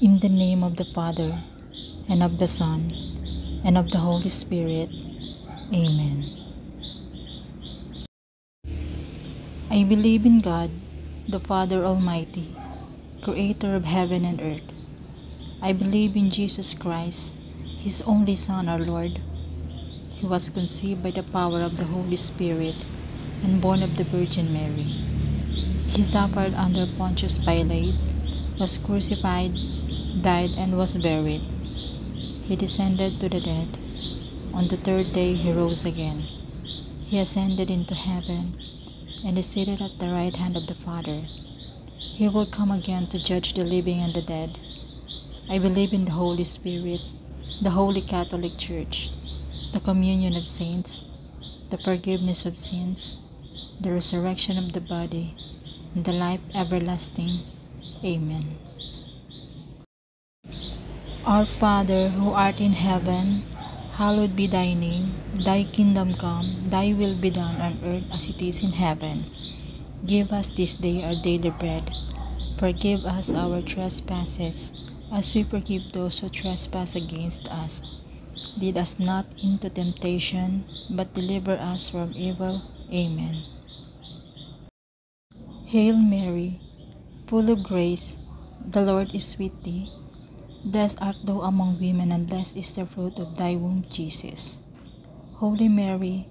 In the name of the Father, and of the Son, and of the Holy Spirit. Amen. I believe in God, the Father Almighty, creator of heaven and earth. I believe in Jesus Christ, His only Son, our Lord. He was conceived by the power of the Holy Spirit and born of the Virgin Mary. He suffered under Pontius Pilate, was crucified, died, and was buried. He descended to the dead. On the third day he rose again. He ascended into heaven and is seated at the right hand of the Father. He will come again to judge the living and the dead. I believe in the Holy Spirit, the Holy Catholic Church, the communion of saints, the forgiveness of sins, the resurrection of the body, and the life everlasting. Amen. Our Father, who art in heaven, hallowed be thy name. Thy kingdom come, thy will be done on earth as it is in heaven. Give us this day our daily bread. Forgive us our trespasses, as we forgive those who trespass against us. Lead us not into temptation, but deliver us from evil. Amen. Hail Mary, full of grace, the Lord is with thee. Blessed art thou among women, and blessed is the fruit of thy womb, Jesus. Holy Mary,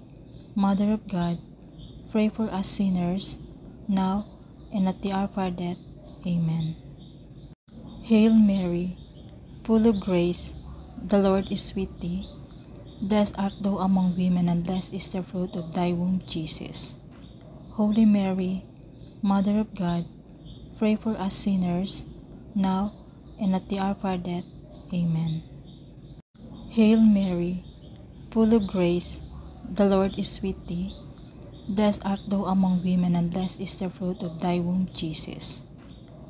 Mother of God, pray for us sinners, now and at the hour of our death. Amen. Hail Mary, full of grace, the Lord is with thee. Blessed art thou among women, and blessed is the fruit of thy womb, Jesus. Holy Mary, Mother of God, pray for us sinners, now and at the hour of our death. Amen. Hail Mary, full of grace, the Lord is with thee. Blessed art thou among women, and blessed is the fruit of thy womb, Jesus.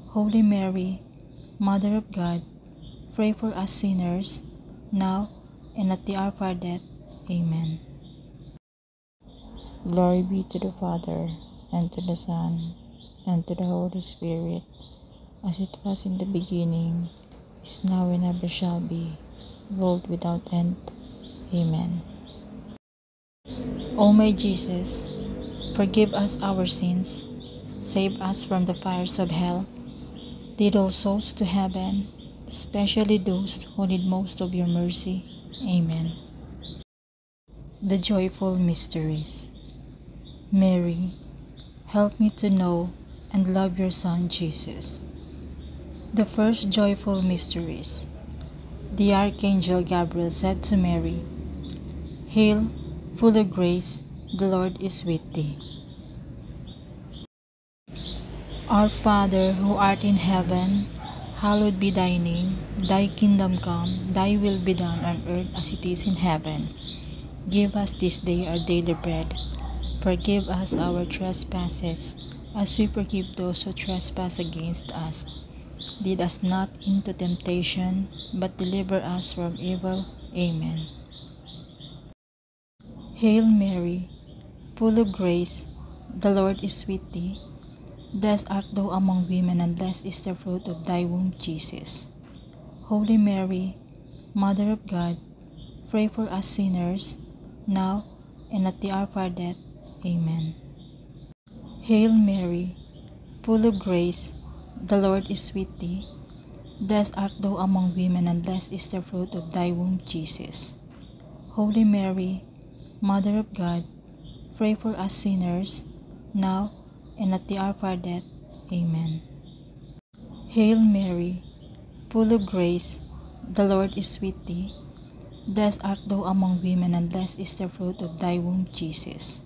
Holy Mary, Mother of God, pray for us sinners, now and at the hour of our death. Amen. Glory be to the Father, and to the Son, and to the Holy Spirit, as it was in the beginning, is now, and ever shall be, world without end. Amen. O my Jesus, forgive us our sins, save us from the fires of hell, lead all souls to heaven, especially those who need most of your mercy. Amen. The Joyful Mysteries. Mary, help me to know and love your Son Jesus. The first joyful mysteries. The Archangel Gabriel said to Mary, Hail, full of grace, the Lord is with thee. Our Father, who art in heaven, hallowed be thy name. Thy kingdom come, thy will be done on earth as it is in heaven. Give us this day our daily bread. Forgive us our trespasses, as we forgive those who trespass against us. Lead us not into temptation, but deliver us from evil. Amen. Hail Mary, full of grace, the Lord is with thee. Blessed art thou among women, and blessed is the fruit of thy womb, Jesus. Holy Mary, Mother of God, pray for us sinners, now and at the hour of our death. Amen. Hail Mary, full of grace, the Lord is with thee. Blessed art thou among women, and blessed is the fruit of thy womb, Jesus. Holy Mary, Mother of God, pray for us sinners, now and at the hour of our death. Amen. Hail Mary, full of grace, the Lord is with thee. Blessed art thou among women, and blessed is the fruit of thy womb, Jesus.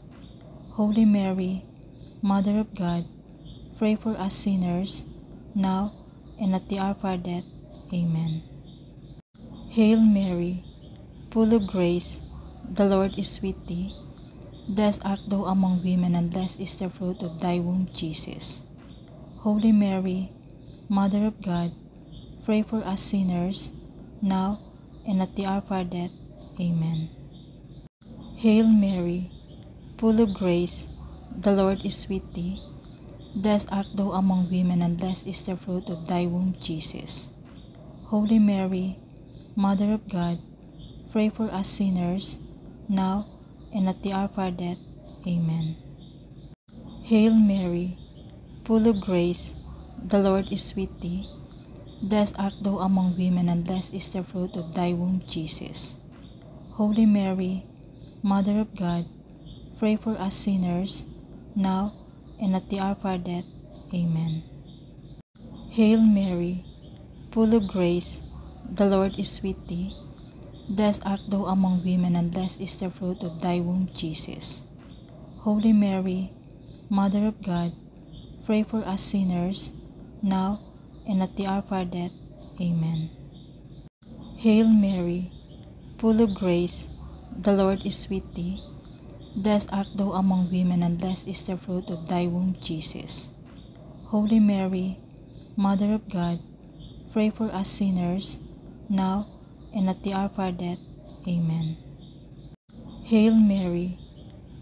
Holy Mary, Mother of God, pray for us sinners, now and at the hour of our death. Amen. Hail Mary, full of grace, the Lord is with thee. Blessed art thou among women, and blessed is the fruit of thy womb, Jesus. Holy Mary, Mother of God, pray for us sinners, now and at the hour of our death. Amen. Hail Mary, full of grace, the Lord is with thee. Blessed art thou among women, and blessed is the fruit of thy womb, Jesus. Holy Mary, Mother of God, pray for us sinners, now and at the hour of our death. Amen. Hail Mary, full of grace, the Lord is with thee. Blessed art thou among women, and blessed is the fruit of thy womb, Jesus. Holy Mary, Mother of God, pray for us sinners, now and at the hour of our death. Amen. Hail Mary, full of grace, the Lord is with thee. Blessed art thou among women, and blessed is the fruit of thy womb, Jesus. Holy Mary, Mother of God, pray for us sinners, now and at the hour of our death. Amen. Hail Mary, full of grace, the Lord is with thee. Blessed art thou among women, and blessed is the fruit of thy womb, Jesus. Holy Mary, Mother of God, pray for us sinners, now and at the hour of our death. Amen. Hail Mary,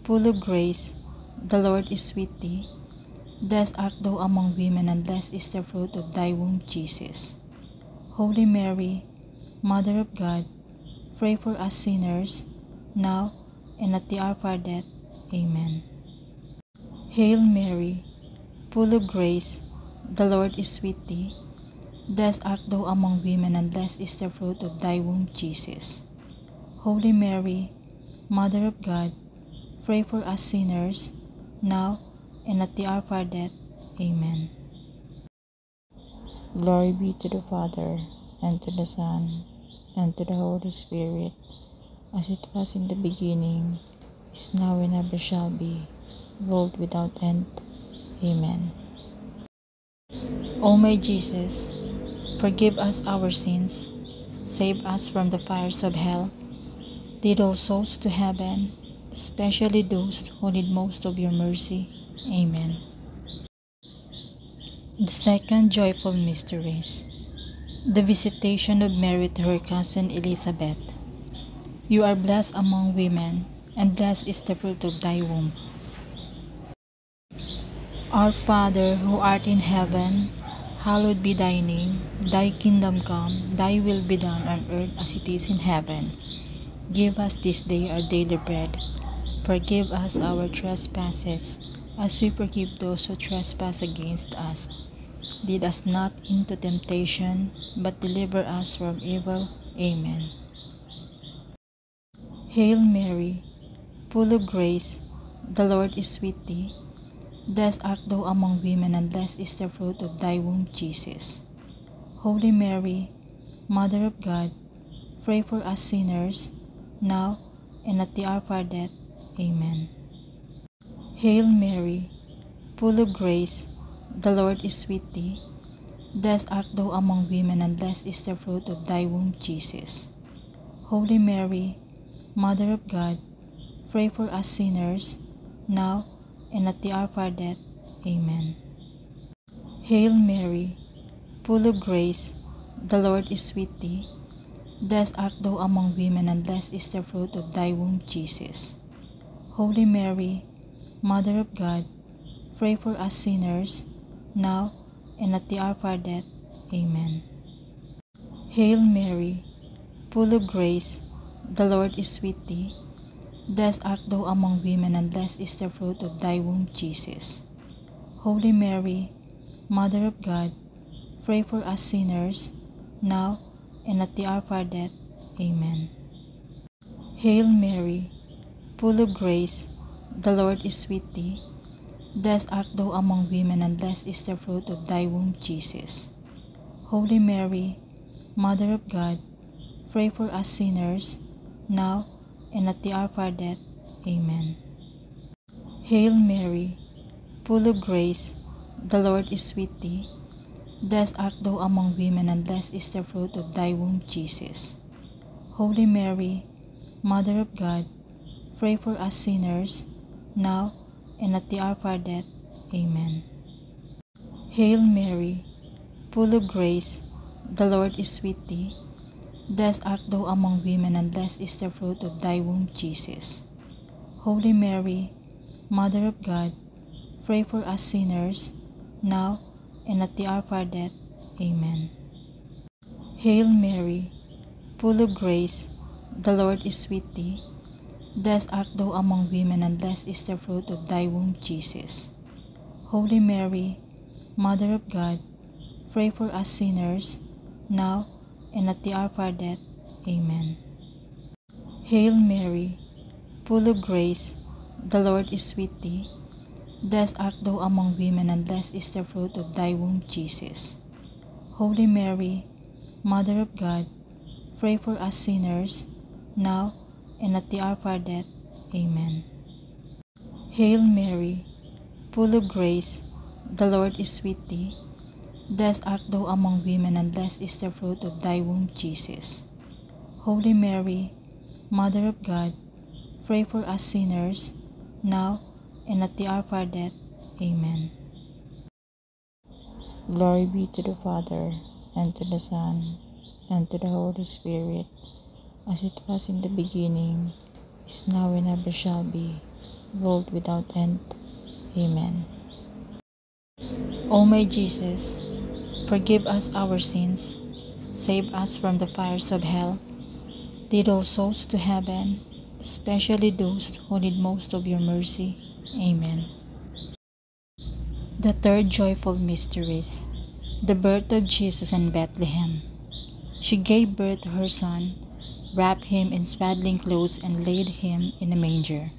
full of grace, the Lord is with thee. Blessed art thou among women, and blessed is the fruit of thy womb, Jesus. Holy Mary, Mother of God, pray for us sinners, now and at the hour of our death. Amen. Hail Mary, full of grace, the Lord is with thee. Blessed art thou among women, and blessed is the fruit of thy womb, Jesus. Holy Mary, Mother of God, pray for us sinners, now and at the hour of our death. Amen. Glory be to the Father, and to the Son, and to the Holy Spirit, as it was in the beginning, is now, and ever shall be, world without end. Amen. O my Jesus, forgive us our sins, save us from the fires of hell, lead all souls to heaven, especially those who need most of your mercy. Amen. The second joyful mysteries, the visitation of Mary to her cousin Elizabeth. You are blessed among women, and blessed is the fruit of thy womb. Our Father, who art in heaven, hallowed be thy name. Thy kingdom come, thy will be done on earth as it is in heaven. Give us this day our daily bread. Forgive us our trespasses, as we forgive those who trespass against us. Lead us not into temptation, but deliver us from evil. Amen. Hail Mary, full of grace, the Lord is with thee. Blessed art thou among women, and blessed is the fruit of thy womb, Jesus. Holy Mary, Mother of God, pray for us sinners, now and at the hour of our death. Amen. Hail Mary, full of grace, the Lord is with thee. Blessed art thou among women, and blessed is the fruit of thy womb, Jesus. Holy Mary, Mother of God, pray for us sinners, now and at the hour of our death. Amen. Hail Mary, full of grace, the Lord is with thee. Blessed art thou among women, and blessed is the fruit of thy womb, Jesus. Holy Mary, Mother of God, pray for us sinners, now and at the hour of our death. Amen. Hail Mary, full of grace, the Lord is with thee. Blessed art thou among women, and blessed is the fruit of thy womb, Jesus. Holy Mary, Mother of God, pray for us sinners, now and at the hour of our death. Amen. Hail Mary, full of grace, the Lord is with thee. Blessed art thou among women, and blessed is the fruit of thy womb, Jesus. Holy Mary, Mother of God, pray for us sinners, now and at the hour of our death. Amen. Hail Mary, full of grace, the Lord is with thee. Blessed art thou among women, and blessed is the fruit of thy womb, Jesus. Holy Mary, Mother of God, pray for us sinners, now and at the hour of our death. Amen. Hail Mary, full of grace, the Lord is with thee. Blessed art thou among women, and blessed is the fruit of thy womb, Jesus. Holy Mary, Mother of God, pray for us sinners, now and at the hour of our death. Amen. Hail Mary, full of grace, the Lord is with thee. Blessed art thou among women, and blessed is the fruit of thy womb, Jesus. Holy Mary, Mother of God, pray for us sinners, now and at the hour of our death. Amen. Hail Mary, full of grace, the Lord is with thee. Blessed art thou among women, and blessed is the fruit of thy womb, Jesus. Holy Mary, Mother of God, pray for us sinners, now and at the hour of our death. Amen. Hail Mary, full of grace, the Lord is with thee. Blessed art thou among women, and blessed is the fruit of thy womb, Jesus. Holy Mary, Mother of God, pray for us sinners, now and at the hour of our death. Amen. Glory be to the Father, and to the Son, and to the Holy Spirit, as it was in the beginning, is now, and ever shall be, world without end. Amen. O my Jesus, forgive us our sins, save us from the fires of hell, lead all souls to heaven, especially those who need most of your mercy. Amen. The third joyful mysteries, the birth of Jesus in Bethlehem. She gave birth to her son, wrapped him in swaddling clothes, and laid him in a manger.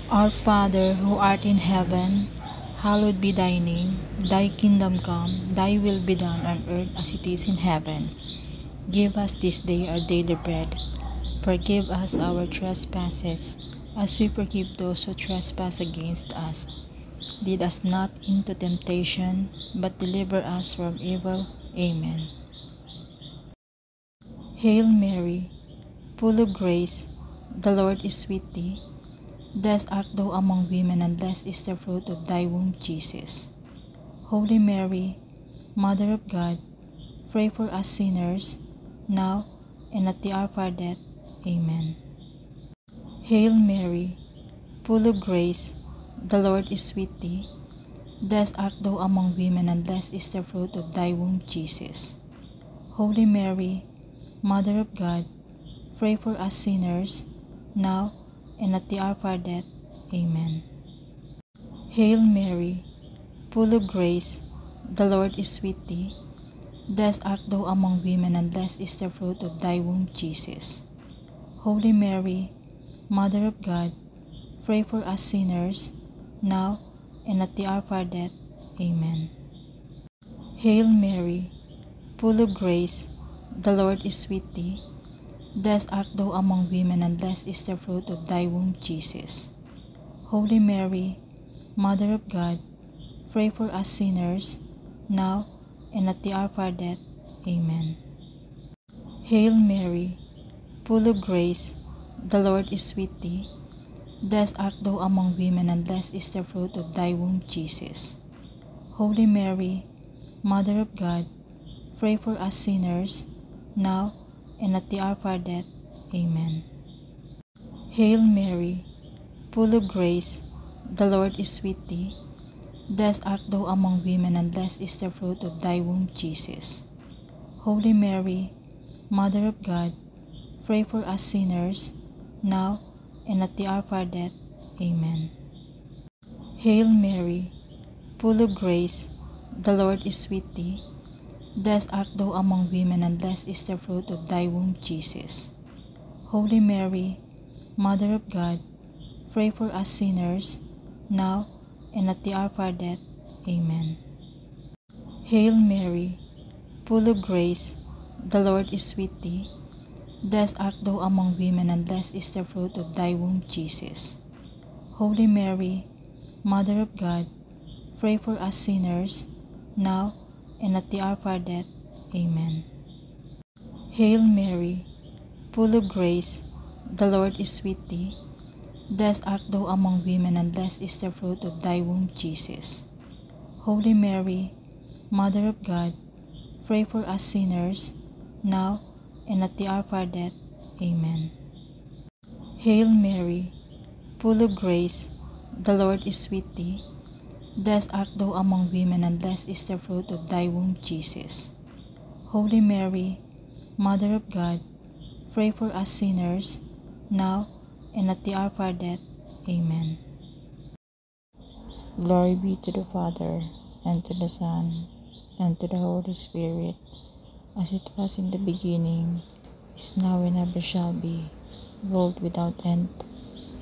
Our Father, who art in heaven, hallowed be thy name. Thy kingdom come, thy will be done on earth as it is in heaven. Give us this day our daily bread. Forgive us our trespasses, as we forgive those who trespass against us. Lead us not into temptation, but deliver us from evil. Amen. Hail Mary, full of grace, the Lord is with thee. Blessed art thou among women, and blessed is the fruit of thy womb, Jesus. Holy Mary, Mother of God, pray for us sinners, now and at the hour of our death. Amen. Hail Mary, full of grace, the Lord is with thee. Blessed art thou among women, and blessed is the fruit of thy womb, Jesus. Holy Mary, Mother of God, pray for us sinners, now and at the hour of our death. Amen. Hail Mary, full of grace, the Lord is with thee. Blessed art thou among women, and blessed is the fruit of thy womb, Jesus. Holy Mary, Mother of God, pray for us sinners, now and at the hour of our death. Amen. Hail Mary, full of grace, the Lord is with thee. Blessed art thou among women, and blessed is the fruit of thy womb, Jesus. Holy Mary, Mother of God, pray for us sinners, now and at the hour of our death. Amen. Hail Mary, full of grace, the Lord is with thee. Blessed art thou among women, and blessed is the fruit of thy womb, Jesus. Holy Mary, Mother of God, pray for us sinners, now and at the hour of our death. Amen. Hail Mary, full of grace, the Lord is with thee. Blessed art thou among women, and blessed is the fruit of thy womb, Jesus. Holy Mary, Mother of God, pray for us sinners, now and at the hour of our death. Amen. Hail Mary, full of grace, the Lord is with thee. Blessed art thou among women, and blessed is the fruit of thy womb, Jesus. Holy Mary, Mother of God, pray for us sinners, now and at the hour of our death. Amen. Hail Mary, full of grace, the Lord is with thee. Blessed art thou among women, and blessed is the fruit of thy womb, Jesus. Holy Mary, Mother of God, pray for us sinners, now and at the hour of our death. Amen. Hail Mary, full of grace, the Lord is with thee. Blessed art thou among women, and blessed is the fruit of thy womb, Jesus. Holy Mary, Mother of God, pray for us sinners, now and at the hour of our death. Amen. Hail Mary, full of grace, the Lord is with thee. Blessed art thou among women, and blessed is the fruit of thy womb, Jesus. Holy Mary, Mother of God, pray for us sinners, now and at the hour of our death. Amen. Glory be to the Father, and to the Son, and to the Holy Spirit, as it was in the beginning, is now and ever shall be, world without end.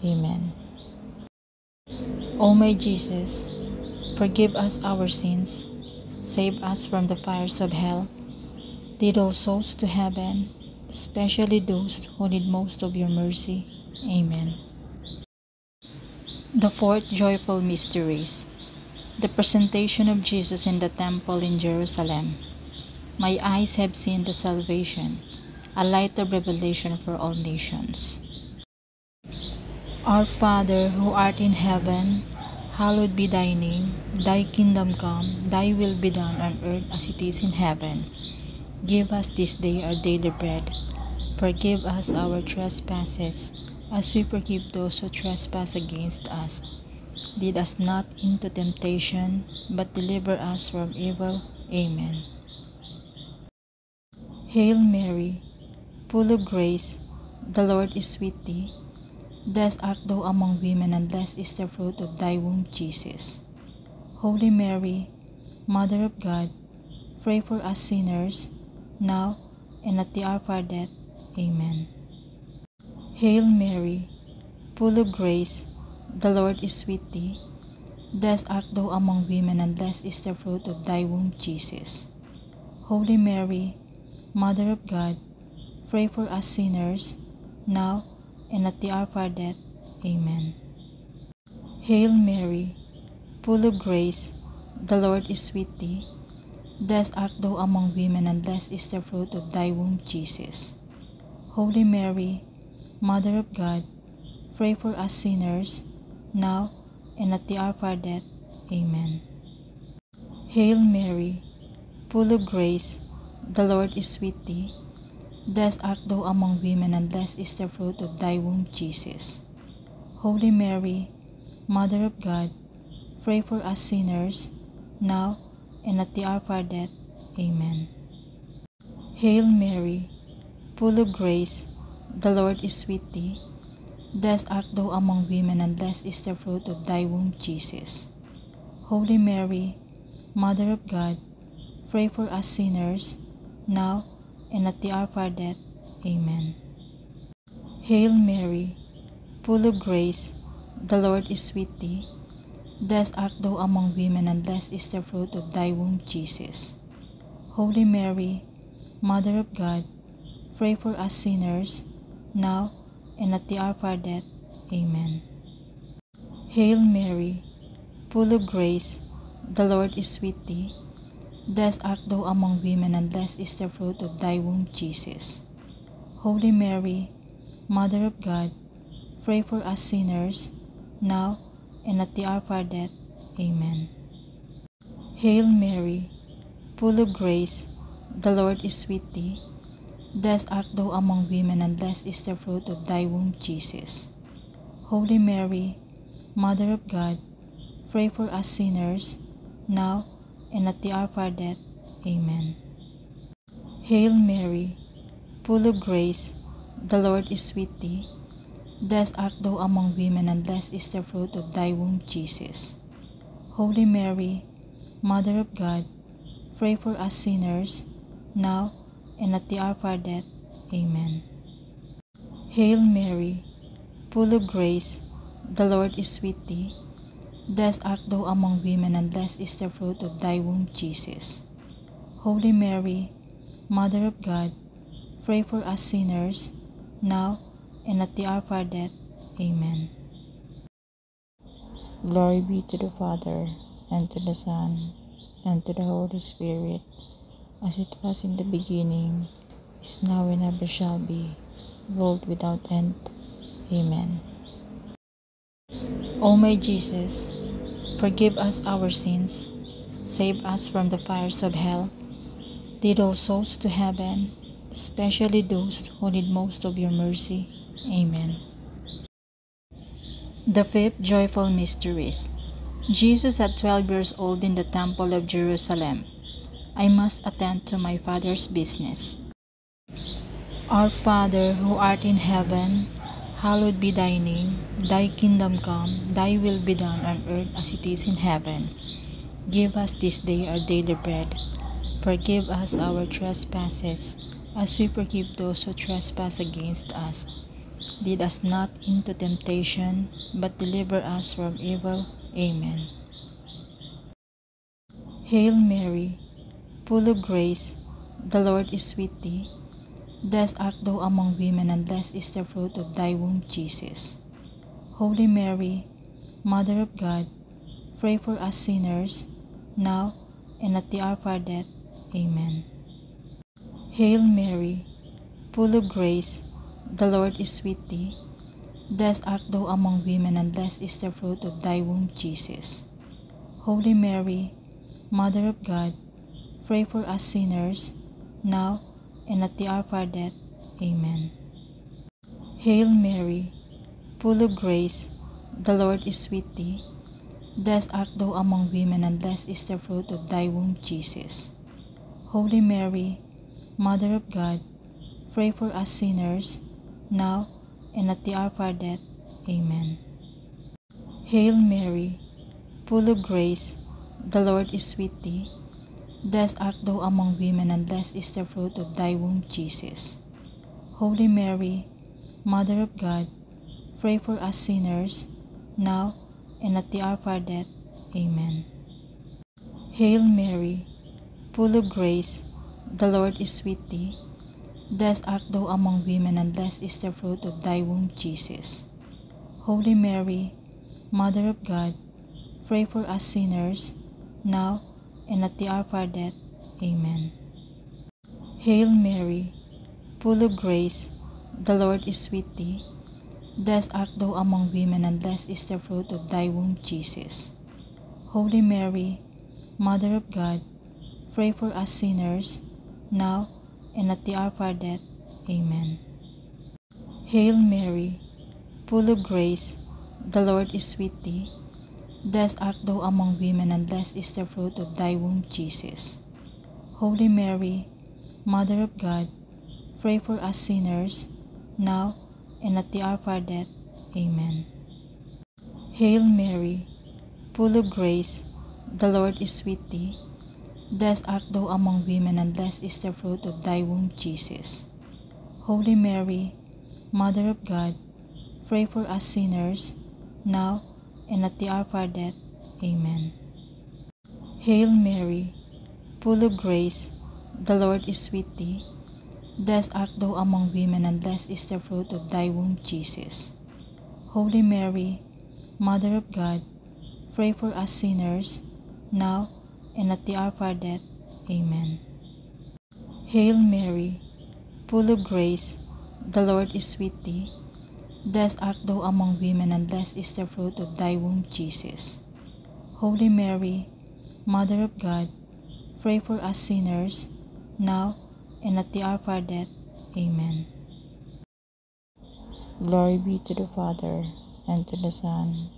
Amen. O my Jesus, forgive us our sins, save us from the fires of hell, lead all souls to heaven, especially those who need most of your mercy. Amen. The fourth joyful mystery, the presentation of Jesus in the temple in Jerusalem. My eyes have seen the salvation, a light of revelation for all nations. Our Father, who art in heaven, hallowed be thy name. Thy kingdom come, thy will be done on earth as it is in heaven. Give us this day our daily bread. Forgive us our trespasses, as we forgive those who trespass against us. Lead us not into temptation, but deliver us from evil. Amen. Hail Mary, full of grace, the Lord is with thee. Blessed art thou among women, and blessed is the fruit of thy womb, Jesus. Holy Mary, Mother of God, pray for us sinners, now and at the hour of our death. Amen. Hail Mary, full of grace, the Lord is with thee. Blessed art thou among women, and blessed is the fruit of thy womb, Jesus. Holy Mary, Mother of God, pray for us sinners, now and at the hour of our death. Amen. Hail Mary, full of grace, the Lord is with thee. Blessed art thou among women, and blessed is the fruit of thy womb, Jesus. Holy Mary, Mother of God, pray for us sinners, now and at the hour of our death. Amen. Hail Mary, full of grace, the Lord is with thee. Blessed art thou among women, and blessed is the fruit of thy womb, Jesus. Holy Mary, Mother of God, pray for us sinners, now and at the hour of our death. Amen. Hail Mary, full of grace, the Lord is with thee. Blessed art thou among women, and blessed is the fruit of thy womb, Jesus. Holy Mary, Mother of God, pray for us sinners, now and at the hour of our death. Amen. Hail Mary, full of grace, the Lord is with thee. Blessed art thou among women, and blessed is the fruit of thy womb, Jesus. Holy Mary, Mother of God, pray for us sinners, now and at the hour of our death. Amen. Hail Mary, full of grace, the Lord is with thee. Blessed art thou among women, and blessed is the fruit of thy womb, Jesus. Holy Mary, Mother of God, pray for us sinners, now and at the hour of our death. Amen. Hail Mary, full of grace, the Lord is with thee. Blessed art thou among women, and blessed is the fruit of thy womb, Jesus. Holy Mary, Mother of God, pray for us sinners, now and at the hour of our death. Amen. Hail Mary, full of grace, the Lord is with thee. Blessed art thou among women, and blessed is the fruit of thy womb, Jesus. Holy Mary, Mother of God, pray for us sinners, now and at the hour of our death. Amen. Hail Mary, full of grace, the Lord is with thee. Blessed art thou among women, and blessed is the fruit of thy womb, Jesus. Holy Mary, Mother of God, pray for us sinners, now and at the hour of our death. Amen. Glory be to the Father, and to the Son, and to the Holy Spirit, as it was in the beginning, is now and ever shall be, world without end. Amen. O my Jesus, forgive us our sins, save us from the fires of hell, lead all souls to heaven, especially those who need most of your mercy. Amen. The fifth joyful mystery, Jesus at 12 years old in the temple of Jerusalem. I must attend to my Father's business. Our Father, who art in heaven, hallowed be thy name. Thy kingdom come, thy will be done on earth as it is in heaven. Give us this day our daily bread. Forgive us our trespasses, as we forgive those who trespass against us. Lead us not into temptation, but deliver us from evil. Amen. Hail Mary, full of grace, the Lord is with thee. Blessed art thou among women, and blessed is the fruit of thy womb, Jesus. Holy Mary, Mother of God, pray for us sinners, now and at the hour of our death. Amen. Hail Mary, full of grace, the Lord is with thee. Blessed art thou among women, and blessed is the fruit of thy womb, Jesus. Holy Mary, Mother of God, pray for us sinners, now and at the hour of our death. Amen. Hail Mary, full of grace, the Lord is with thee. Blessed art thou among women, and blessed is the fruit of thy womb, Jesus. Holy Mary, Mother of God, pray for us sinners, now and at the hour of our death. Amen. Hail Mary, full of grace, the Lord is with thee. Blessed art thou among women, and blessed is the fruit of thy womb, Jesus. Holy Mary, Mother of God, pray for us sinners, now and at the hour of our death. Amen. Hail Mary, full of grace, the Lord is with thee. Blessed art thou among women, and blessed is the fruit of thy womb, Jesus. Holy Mary, Mother of God, pray for us sinners, now and at the hour of our death. Amen. Hail Mary, full of grace, the Lord is with thee. Blessed art thou among women, and blessed is the fruit of thy womb, Jesus. Holy Mary, Mother of God, pray for us sinners, now and at the hour of our death. Amen. Hail Mary, full of grace, the Lord is with thee. Blessed art thou among women, and blessed is the fruit of thy womb, Jesus. Holy Mary, Mother of God, pray for us sinners, now and at the hour of our death. Amen. Hail Mary, full of grace, the Lord is with thee. Blessed art thou among women, and blessed is the fruit of thy womb, Jesus. Holy Mary, Mother of God, pray for us sinners, now and at the hour of our death. Amen. Hail Mary, full of grace, the Lord is with thee. Blessed art thou among women, and blessed is the fruit of thy womb, Jesus. Holy Mary, Mother of God, pray for us sinners, now and at the hour of our death. Amen. Hail Mary, full of grace, the Lord is with thee. Blessed art thou among women, and blessed is the fruit of thy womb, Jesus. Holy Mary, Mother of God, pray for us sinners, now and at the hour of our death. Amen. Glory be to the Father, and to the Son,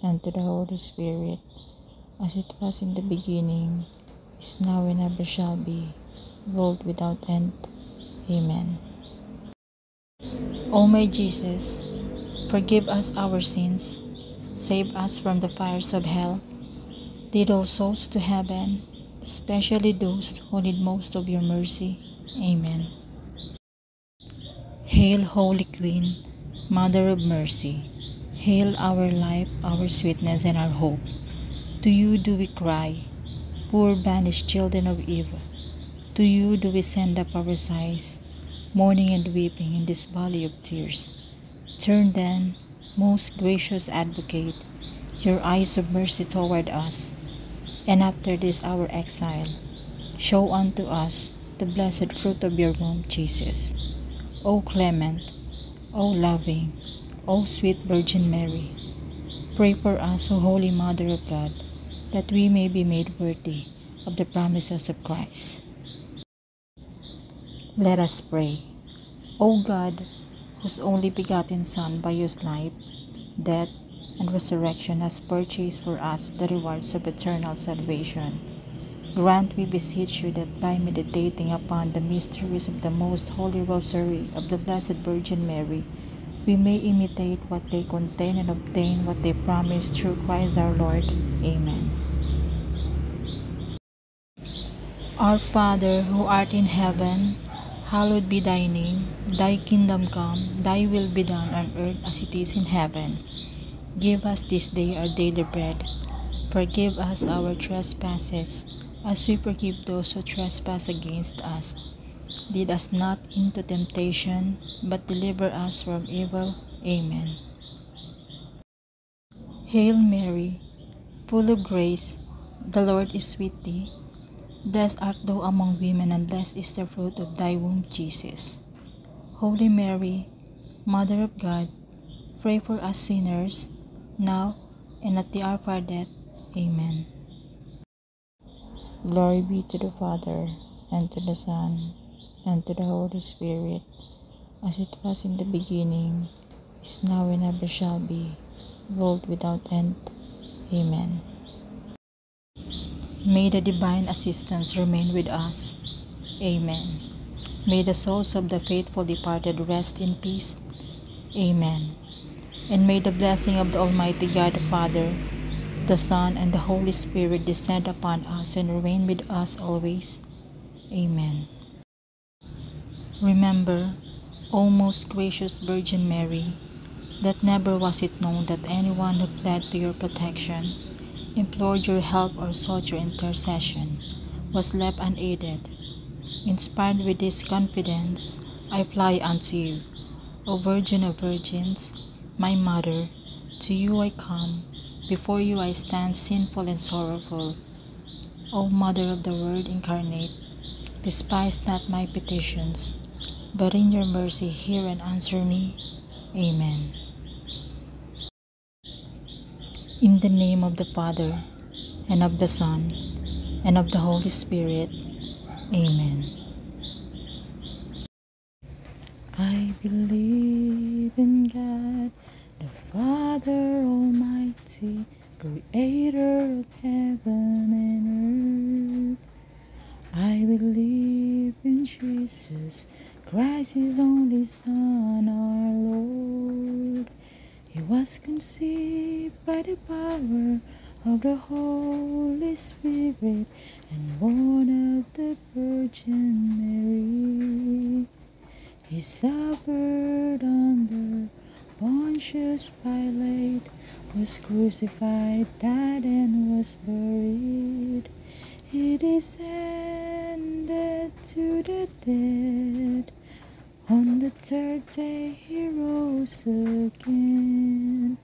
and to the Holy Spirit, as it was in the beginning, is now, and ever shall be, world without end. Amen. O my Jesus, forgive us our sins, save us from the fires of hell, lead all souls to heaven, especially those who need most of your mercy. Amen. Hail, Holy Queen, Mother of Mercy. Hail our life, our sweetness, and our hope. To you do we cry, poor banished children of Eve. To you do we send up our sighs, mourning and weeping in this valley of tears. Turn then, most gracious Advocate, your eyes of mercy toward us, and after this our exile, show unto us the blessed fruit of your womb, Jesus. O clement, O loving, O sweet Virgin Mary, pray for us, O Holy Mother of God, that we may be made worthy of the promises of Christ. Let us pray. O God, whose only begotten Son by whose life, death, and resurrection has purchased for us the rewards of eternal salvation, Grant, we beseech you, that by meditating upon the mysteries of the Most Holy Rosary of the Blessed Virgin Mary, we may imitate what they contain and obtain what they promise through Christ our Lord. Amen. Our Father, who art in heaven, hallowed be thy name. Thy kingdom come, thy will be done on earth as it is in heaven. Give us this day our daily bread. Forgive us our trespasses, as we forgive those who trespass against us. Lead us not into temptation, but deliver us from evil. Amen. Hail Mary, full of grace, the Lord is with thee. Blessed art thou among women, and blessed is the fruit of thy womb, Jesus. Holy Mary, Mother of God, pray for us sinners, now and at the hour of our death. Amen. Glory be to the Father, and to the Son, and to the Holy Spirit, as it was in the beginning, is now, and ever shall be, world without end. Amen. May the divine assistance remain with us. Amen. May the souls of the faithful departed rest in peace. Amen. And may the blessing of the Almighty God, the Father, the Son, and the Holy Spirit descend upon us and remain with us always. Amen. Remember, O most gracious Virgin Mary, that never was it known that anyone who fled to your protection, implored your help, or sought your intercession was left unaided. Inspired with this confidence, I fly unto you, O Virgin of Virgins, my Mother. To you I come, before you I stand sinful and sorrowful. O Mother of the Word incarnate, despise not my petitions, but in your mercy hear and answer me. Amen. In the name of the Father, and of the Son, and of the Holy Spirit. Amen. I believe in God, the Father Almighty, Creator of heaven and earth. I believe in Jesus Christ, His only Son, our Lord. He was conceived by the power of the Holy Spirit and born of the Virgin Mary. He suffered under Pontius Pilate, was crucified, died, and was buried. He descended to the dead. On the third day he rose again.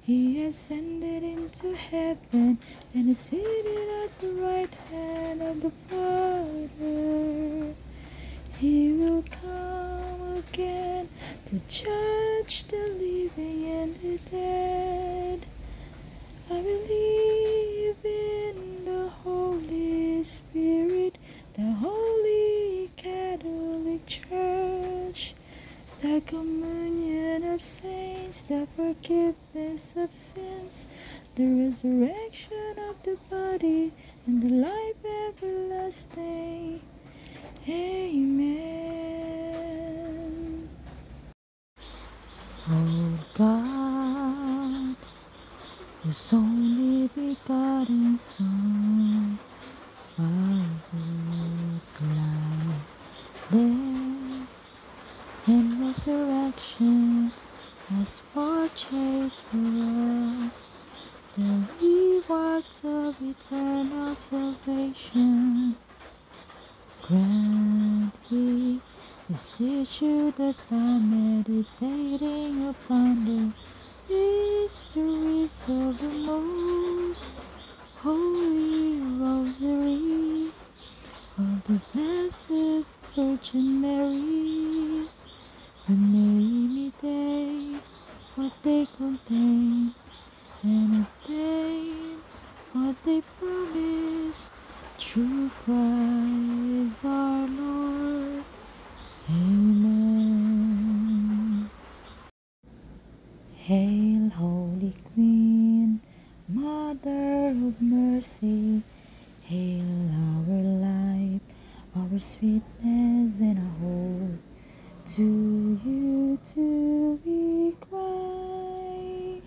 He ascended into heaven and is seated at the right hand of the Father. He will come again to judge the living and the dead. I believe in the Holy Spirit, the Holy Catholic Church, the communion of saints, the forgiveness of sins, the resurrection of the body, and the life everlasting. Amen. O God, whose only begotten Son, by whose life, death, and resurrection has purchased for us the rewards of eternal salvation. Grant, we beseech you, that by meditating upon the mysteries of the Most Holy Rosary of the Blessed Virgin Mary, we may imitate what they contain and obtain what they promise through Christ our Lord. Amen. Hail, Holy Queen, Mother of Mercy, hail for sweetness and hope. To you do we cry,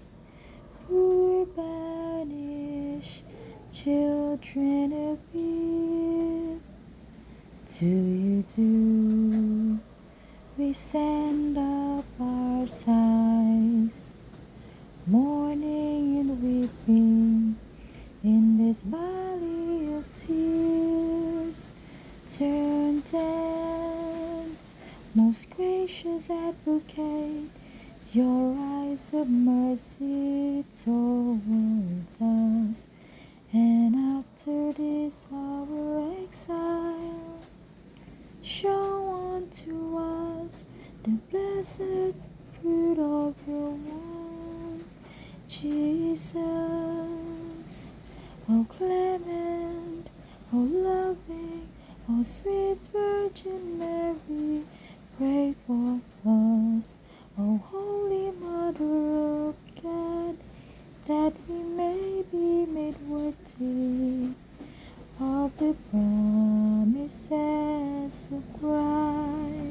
poor banished children of Eve. To you do we send up our sighs, mourning and weeping in this valley of tears. Turn then, most gracious advocate, your eyes of mercy towards us, and after this our exile, show unto us the blessed fruit of your womb, Jesus. O clement, O loving, O sweet Virgin Mary, pray for us. O Holy Mother of God, that we may be made worthy of the promises of Christ.